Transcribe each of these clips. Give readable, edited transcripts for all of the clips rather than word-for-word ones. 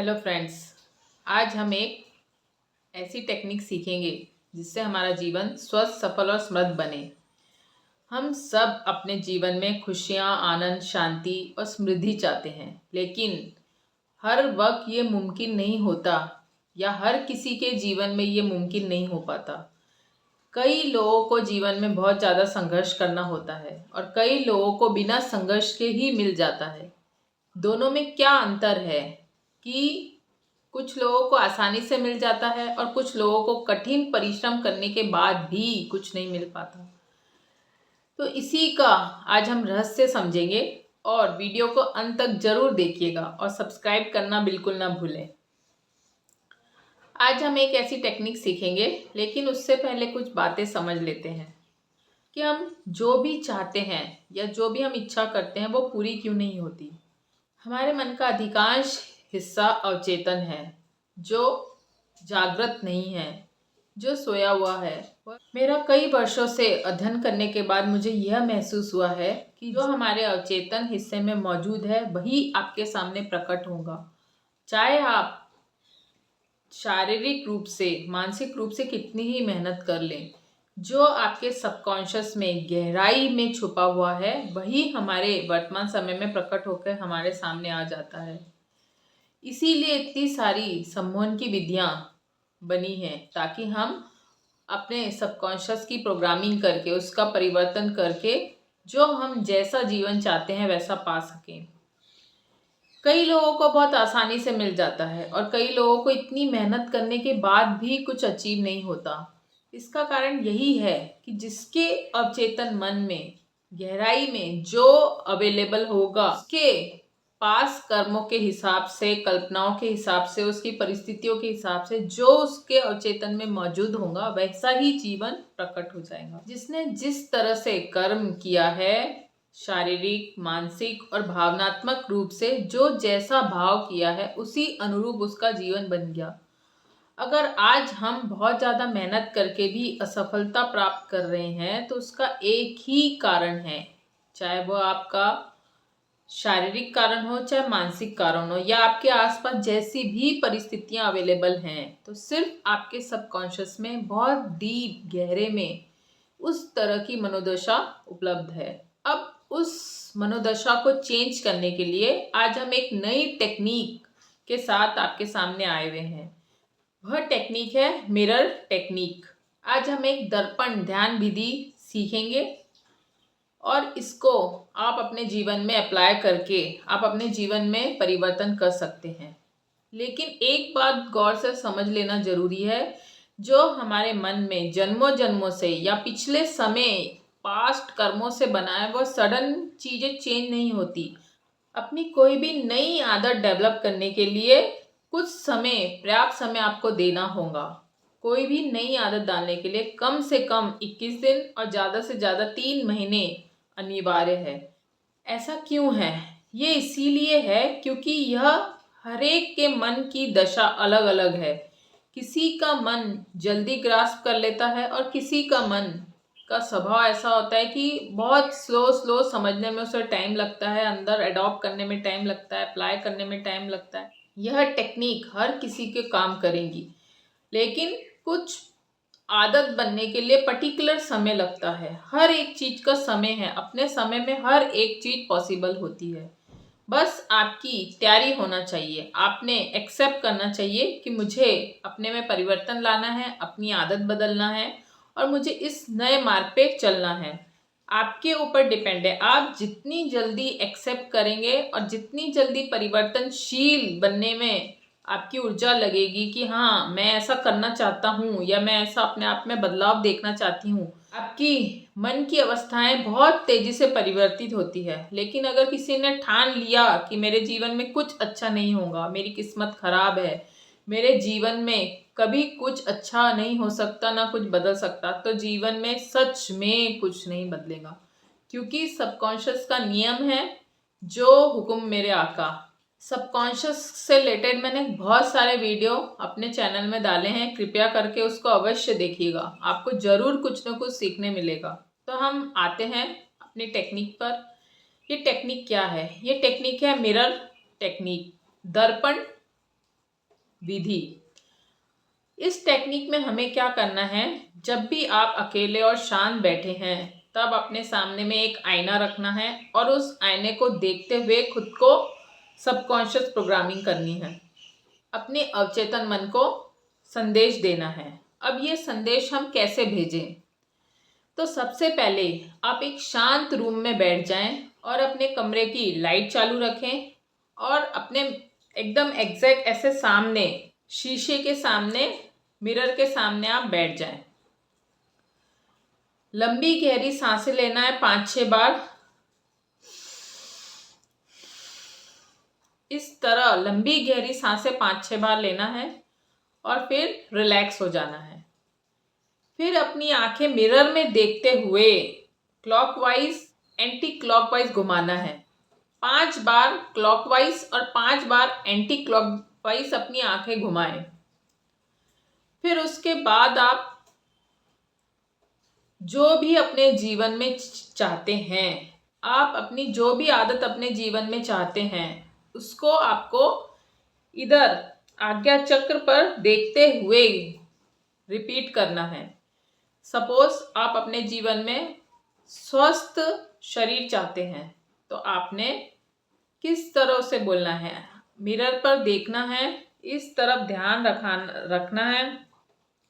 Hello friends. आज हम एक ऐसी टेक्निक सीखेंगे जिससे हमारा जीवन स्वस्थ, सफल और समृद्ध बने। हम सब अपने जीवन में खुशियाँ, आनंद, शांति और समृद्धि चाहते हैं, लेकिन हर वक्त ये मुमकिन नहीं होता या हर किसी के जीवन में ये मुमकिन नहीं हो पाता। कई लोगों को जीवन में बहुत ज़्यादा संघर्ष करना होता है और कई लोगों को बिना संघर्ष के ही मिल जाता है। दोनों में क्या अंतर है कि कुछ लोगों को आसानी से मिल जाता है और कुछ लोगों को कठिन परिश्रम करने के बाद भी कुछ नहीं मिल पाता। तो इसी का आज हम रहस्य समझेंगे और वीडियो को अंत तक जरूर देखिएगा और सब्सक्राइब करना बिल्कुल ना भूलें। आज हम एक ऐसी टेक्निक सीखेंगे, लेकिन उससे पहले कुछ बातें समझ लेते हैं कि हम जो भी चाहते हैं या जो भी हम इच्छा करते हैं वो पूरी क्यों नहीं होती। हमारे मन का अधिकांश हिस्सा अवचेतन है, जो जागृत नहीं है, जो सोया हुआ है। मेरा कई वर्षों से अध्ययन करने के बाद मुझे यह महसूस हुआ है कि जो हमारे अवचेतन हिस्से में मौजूद है वही आपके सामने प्रकट होगा। चाहे आप शारीरिक रूप से, मानसिक रूप से कितनी ही मेहनत कर लें, जो आपके सबकॉन्शियस में गहराई में छुपा हुआ है वही हमारे वर्तमान समय में प्रकट होकर हमारे सामने आ जाता है। इसीलिए इतनी सारी सम्मोहन की विधियां बनी हैं, ताकि हम अपने सबकॉन्शियस की प्रोग्रामिंग करके, उसका परिवर्तन करके जो हम जैसा जीवन चाहते हैं वैसा पा सकें। कई लोगों को बहुत आसानी से मिल जाता है और कई लोगों को इतनी मेहनत करने के बाद भी कुछ अचीव नहीं होता। इसका कारण यही है कि जिसके अवचेतन मन में, गहराई में जो अवेलेबल होगा, उसके पास कर्मों के हिसाब से, कल्पनाओं के हिसाब से, उसकी परिस्थितियों के हिसाब से जो उसके अवचेतन में मौजूद होगा वैसा ही जीवन प्रकट हो जाएगा। जिसने जिस तरह से कर्म किया है, शारीरिक, मानसिक और भावनात्मक रूप से जो जैसा भाव किया है उसी अनुरूप उसका जीवन बन गया। अगर आज हम बहुत ज़्यादा मेहनत करके भी असफलता प्राप्त कर रहे हैं तो उसका एक ही कारण है, चाहे वो आपका शारीरिक कारण हो चाहे मानसिक कारण हो या आपके आसपास जैसी भी परिस्थितियां अवेलेबल हैं, तो सिर्फ आपके सबकॉन्शियस में बहुत डीप, गहरे में उस तरह की मनोदशा उपलब्ध है। अब उस मनोदशा को चेंज करने के लिए आज हम एक नई टेक्निक के साथ आपके सामने आए हुए हैं। वह टेक्निक है मिरर टेक्निक। आज हम एक दर्पण ध्यान विधि सीखेंगे और इसको आप अपने जीवन में अप्लाई करके आप अपने जीवन में परिवर्तन कर सकते हैं। लेकिन एक बात गौर से समझ लेना जरूरी है, जो हमारे मन में जन्मों जन्मों से या पिछले समय, पास्ट कर्मों से बना है, वो सडन चीज़ें चेंज नहीं होती। अपनी कोई भी नई आदत डेवलप करने के लिए कुछ समय, पर्याप्त समय आपको देना होगा। कोई भी नई आदत डालने के लिए कम से कम 21 दिन और ज़्यादा से ज़्यादा 3 महीने अनिवार्य है। ऐसा क्यों है? ये इसीलिए है क्योंकि यह हर एक के मन की दशा अलग अलग है। किसी का मन जल्दी ग्रास्प कर लेता है और किसी का मन का स्वभाव ऐसा होता है कि बहुत स्लो स्लो समझने में उसे टाइम लगता है, अंदर अडॉप्ट करने में टाइम लगता है, अप्लाई करने में टाइम लगता है। यह टेक्निक हर किसी के काम करेंगी, लेकिन कुछ आदत बनने के लिए पर्टिकुलर समय लगता है। हर एक चीज का समय है, अपने समय में हर एक चीज पॉसिबल होती है। बस आपकी तैयारी होना चाहिए, आपने एक्सेप्ट करना चाहिए कि मुझे अपने में परिवर्तन लाना है, अपनी आदत बदलना है और मुझे इस नए मार्ग पे चलना है। आपके ऊपर डिपेंड है, आप जितनी जल्दी एक्सेप्ट करेंगे और जितनी जल्दी परिवर्तनशील बनने में आपकी ऊर्जा लगेगी कि हाँ मैं ऐसा करना चाहता हूँ या मैं ऐसा अपने आप में बदलाव देखना चाहती हूँ, आपकी मन की अवस्थाएं बहुत तेजी से परिवर्तित होती है। लेकिन अगर किसी ने ठान लिया कि मेरे जीवन में कुछ अच्छा नहीं होगा, मेरी किस्मत खराब है, मेरे जीवन में कभी कुछ अच्छा नहीं हो सकता, ना कुछ बदल सकता, तो जीवन में सच में कुछ नहीं बदलेगा। क्योंकि सबकॉन्शियस का नियम है, जो हुक्म मेरे आका। सबकॉन्शियस से रिलेटेड मैंने बहुत सारे वीडियो अपने चैनल में डाले हैं, कृपया करके उसको अवश्य देखिएगा, आपको ज़रूर कुछ न कुछ सीखने मिलेगा। तो हम आते हैं अपनी टेक्निक पर। ये टेक्निक क्या है? ये टेक्निक है मिरर टेक्निक, दर्पण विधि। इस टेक्निक में हमें क्या करना है, जब भी आप अकेले और शांत बैठे हैं तब अपने सामने में एक आईना रखना है और उस आईने को देखते हुए खुद को सबकॉन्शियस प्रोग्रामिंग करनी है। अपने अवचेतन मन को संदेश देना है। अब ये संदेश हम कैसे भेजें? तो सबसे पहले आप एक शांत रूम में बैठ जाएं और अपने कमरे की लाइट चालू रखें और अपने एकदम एग्जैक्ट ऐसे सामने, शीशे के सामने, मिरर के सामने आप बैठ जाएं। लंबी गहरी सांसें लेना है 5-6 बार। इस तरह लंबी गहरी सांसें 5-6 बार लेना है और फिर रिलैक्स हो जाना है। फिर अपनी आंखें मिरर में देखते हुए क्लॉकवाइज एंटी क्लॉकवाइज घुमाना है। 5 बार क्लॉकवाइज और 5 बार एंटी क्लॉकवाइज अपनी आंखें घुमाएं। फिर उसके बाद आप जो भी अपने जीवन में चाहते हैं, आप अपनी जो भी आदत अपने जीवन में चाहते हैं, उसको आपको इधर आज्ञा चक्र पर देखते हुए रिपीट करना है। सपोज आप अपने जीवन में स्वस्थ शरीर चाहते हैं तो आपने किस तरह से बोलना है, मिरर पर देखना है, इस तरफ ध्यान रखना है,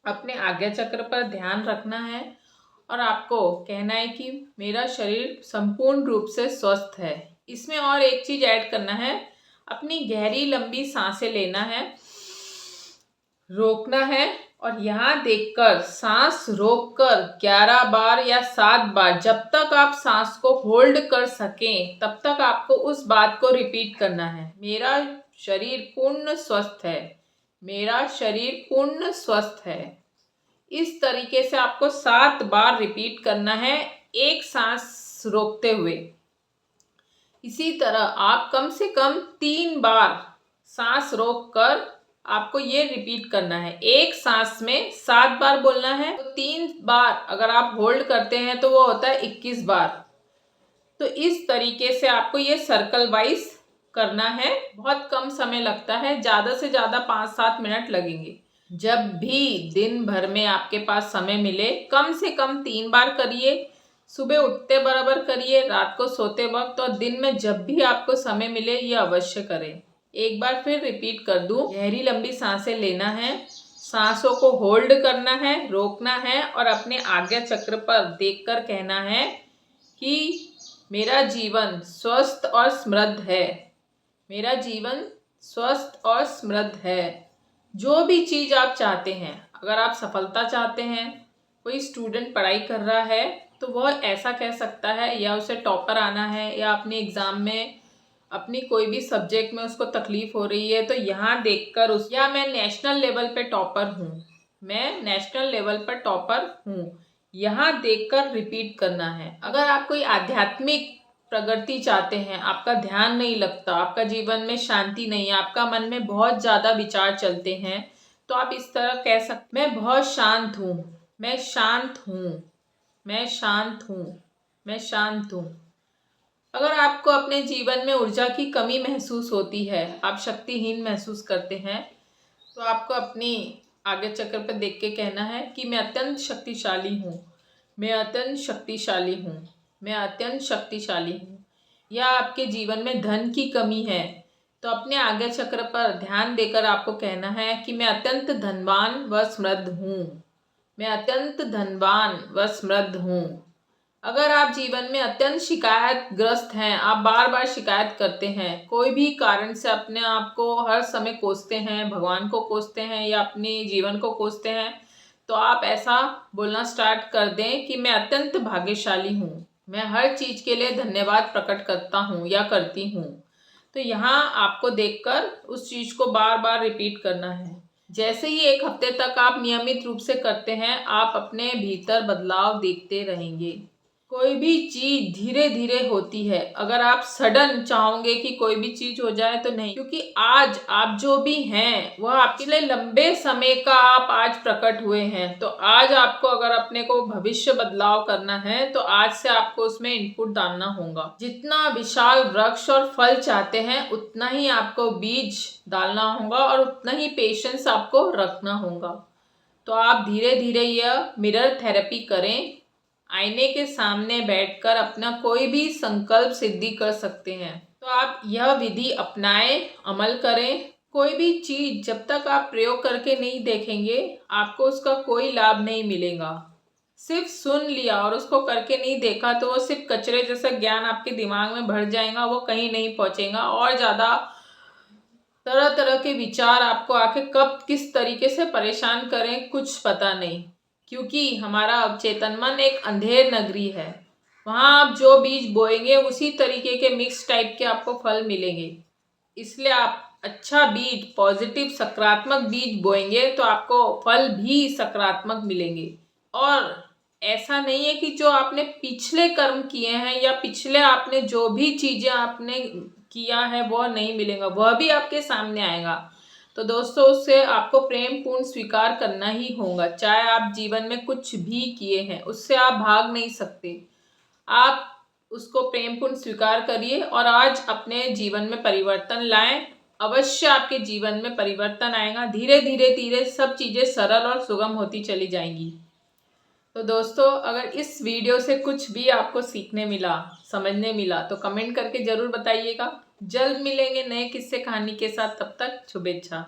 अपने आज्ञा चक्र पर ध्यान रखना है और आपको कहना है कि मेरा शरीर संपूर्ण रूप से स्वस्थ है। इसमें और एक चीज ऐड करना है, अपनी गहरी लंबी सांसें लेना है, रोकना है और यहाँ देखकर सांस रोककर 11 बार या 7 बार, जब तक आप सांस को होल्ड कर सकें तब तक आपको उस बात को रिपीट करना है। मेरा शरीर पूर्ण स्वस्थ है, मेरा शरीर पूर्ण स्वस्थ है। इस तरीके से आपको 7 बार रिपीट करना है, एक सांस रोकते हुए। इसी तरह आप कम से कम 3 बार सांस रोककर आपको ये रिपीट करना है। एक सांस में 7 बार बोलना है, तो 3 बार अगर आप होल्ड करते हैं तो वो होता है 21 बार। तो इस तरीके से आपको ये सर्कल वाइज करना है। बहुत कम समय लगता है, ज़्यादा से ज़्यादा 5-7 मिनट लगेंगे। जब भी दिन भर में आपके पास समय मिले, कम से कम 3 बार करिए। सुबह उठते बराबर करिए, रात को सोते वक्त, और दिन में जब भी आपको समय मिले ये अवश्य करें। एक बार फिर रिपीट कर दूं, गहरी लंबी सांसें लेना है, सांसों को होल्ड करना है, रोकना है और अपने आज्ञा चक्र पर देखकर कहना है कि मेरा जीवन स्वस्थ और समृद्ध है, मेरा जीवन स्वस्थ और समृद्ध है। जो भी चीज़ आप चाहते हैं, अगर आप सफलता चाहते हैं, कोई स्टूडेंट पढ़ाई कर रहा है तो वह ऐसा कह सकता है, या उसे टॉपर आना है, या अपने एग्ज़ाम में अपनी कोई भी सब्जेक्ट में उसको तकलीफ हो रही है तो यहाँ देखकर या मैं नेशनल लेवल पे टॉपर हूँ, मैं नेशनल लेवल पर टॉपर हूँ, यहाँ देखकर रिपीट करना है। अगर आप कोई आध्यात्मिक प्रगति चाहते हैं, आपका ध्यान नहीं लगता, आपका जीवन में शांति नहीं है, आपका मन में बहुत ज़्यादा विचार चलते हैं, तो आप इस तरह कह सकते, मैं बहुत शांत हूँ, मैं शांत हूँ, मैं शांत हूँ, मैं शांत हूँ। अगर आपको अपने जीवन में ऊर्जा की कमी महसूस होती है, आप शक्तिहीन महसूस करते हैं, तो आपको अपनी आज्ञा चक्र पर देख के कहना है कि मैं अत्यंत शक्तिशाली हूँ, मैं अत्यंत शक्तिशाली हूँ, मैं अत्यंत शक्तिशाली हूँ। या आपके जीवन में धन की कमी है तो अपने आज्ञा चक्र पर ध्यान देकर आपको कहना है कि मैं अत्यंत धनवान व समृद्ध हूँ, मैं अत्यंत धनवान व समृद्ध हूँ। अगर आप जीवन में अत्यंत शिकायतग्रस्त हैं, आप बार बार शिकायत करते हैं, कोई भी कारण से अपने आप को हर समय कोसते हैं, भगवान को कोसते हैं या अपने जीवन को कोसते हैं, तो आप ऐसा बोलना स्टार्ट कर दें कि मैं अत्यंत भाग्यशाली हूँ, मैं हर चीज़ के लिए धन्यवाद प्रकट करता हूँ या करती हूँ। तो यहाँ आपको देखकर उस चीज़ को बार बार रिपीट करना है। जैसे ही 1 हफ्ते तक आप नियमित रूप से करते हैं, आप अपने भीतर बदलाव देखते रहेंगे। कोई भी चीज धीरे धीरे होती है। अगर आप सडन चाहोगे कि कोई भी चीज हो जाए तो नहीं, क्योंकि आज आप जो भी हैं वह आपके लिए लंबे समय का आप आज प्रकट हुए हैं। तो आज आपको अगर अपने को भविष्य बदलाव करना है तो आज से आपको उसमें इनपुट डालना होगा। जितना विशाल वृक्ष और फल चाहते हैं उतना ही आपको बीज डालना होगा और उतना ही पेशेंस आपको रखना होगा। तो आप धीरे धीरे यह मिरर थेरेपी करें। आईने के सामने बैठकर अपना कोई भी संकल्प सिद्धि कर सकते हैं। तो आप यह विधि अपनाएं, अमल करें। कोई भी चीज जब तक आप प्रयोग करके नहीं देखेंगे आपको उसका कोई लाभ नहीं मिलेगा। सिर्फ सुन लिया और उसको करके नहीं देखा तो वो सिर्फ कचरे जैसा ज्ञान आपके दिमाग में भर जाएगा, वो कहीं नहीं पहुंचेगा और ज़्यादा तरह तरह के विचार आपको आके कब किस तरीके से परेशान करें कुछ पता नहीं। क्योंकि हमारा अवचेतन मन एक अंधेर नगरी है, वहाँ आप जो बीज बोएंगे उसी तरीके के मिक्स टाइप के आपको फल मिलेंगे। इसलिए आप अच्छा बीज, पॉजिटिव सकारात्मक बीज बोएंगे तो आपको फल भी सकारात्मक मिलेंगे। और ऐसा नहीं है कि जो आपने पिछले कर्म किए हैं या पिछले आपने जो भी चीज़ें आपने किया है वह नहीं मिलेगा, वह भी आपके सामने आएगा। तो दोस्तों उससे आपको प्रेम पूर्ण स्वीकार करना ही होगा। चाहे आप जीवन में कुछ भी किए हैं उससे आप भाग नहीं सकते। आप उसको प्रेम पूर्ण स्वीकार करिए और आज अपने जीवन में परिवर्तन लाएं। अवश्य आपके जीवन में परिवर्तन आएगा। धीरे धीरे धीरे सब चीज़ें सरल और सुगम होती चली जाएंगी। तो दोस्तों अगर इस वीडियो से कुछ भी आपको सीखने मिला, समझने मिला तो कमेंट करके ज़रूर बताइएगा। जल्द मिलेंगे नए किस्से कहानी के साथ, तब तक शुभेच्छा।